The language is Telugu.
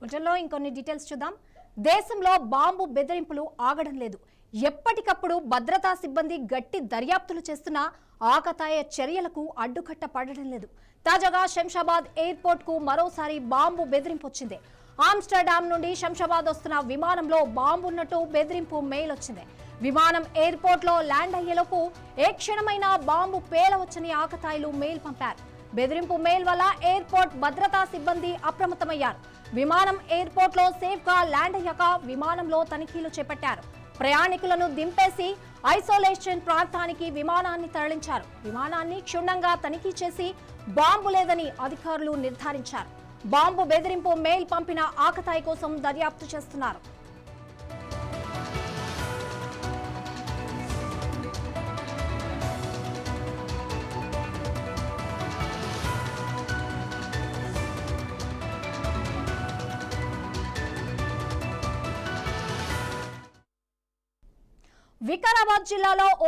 బులెటిన్లో ఇంకొన్ని డీటెయిల్స్ చూద్దాం. దేశంలో బాంబు బెదిరింపులు ఆగడం లేదు. ఎప్పటికప్పుడు భద్రతా సిబ్బంది గట్టి దర్యాప్తులు చేస్తున్నా ఆకతాయ చర్యలకు అడ్డుకట్ట పడడం లేదు. తాజాగా శంషాబాద్ ఎయిర్పోర్ట్ కు మరోసారి బాంబు బెదిరింపు వచ్చింది. ఆమ్స్టర్డామ్ నుండి శంషాబాద్ వస్తున్న విమానంలో బాంబు ఉన్నట్టు బెదిరింపు మెయిల్ వచ్చింది. విమానం ఎయిర్పోర్ట్ లో ల్యాండ్ అయ్యేలోపు ఏ క్షణమైనా బాంబు పేలవచ్చని ఆకతాయిలు మెయిల్ పంపారు. బెదిరింపు మెయిల్ వల్ల ఎయిర్పోర్ట్ భద్రతా సిబ్బంది అప్రమత్తమయ్యారు. విమానం ఎయిర్పోర్ట్ లో సేఫ్ గా ల్యాండ్ అయ్యాక విమానంలో తనిఖీలు చేపట్టారు. ప్రయాణికులను దింపేసి ఐసోలేషన్ ప్రాంతానికి విమానాన్ని తరలించారు. విమానాన్ని క్షుణ్ణంగా తనిఖీ చేసి బాంబు లేదని అధికారులు నిర్ధారించారు. బాంబు బెదిరింపు మెయిల్ పంపిన ఆకతాయి కోసం దర్యాప్తు చేస్తున్నారు. వికారాబాద్ జిల్లాలో ఓ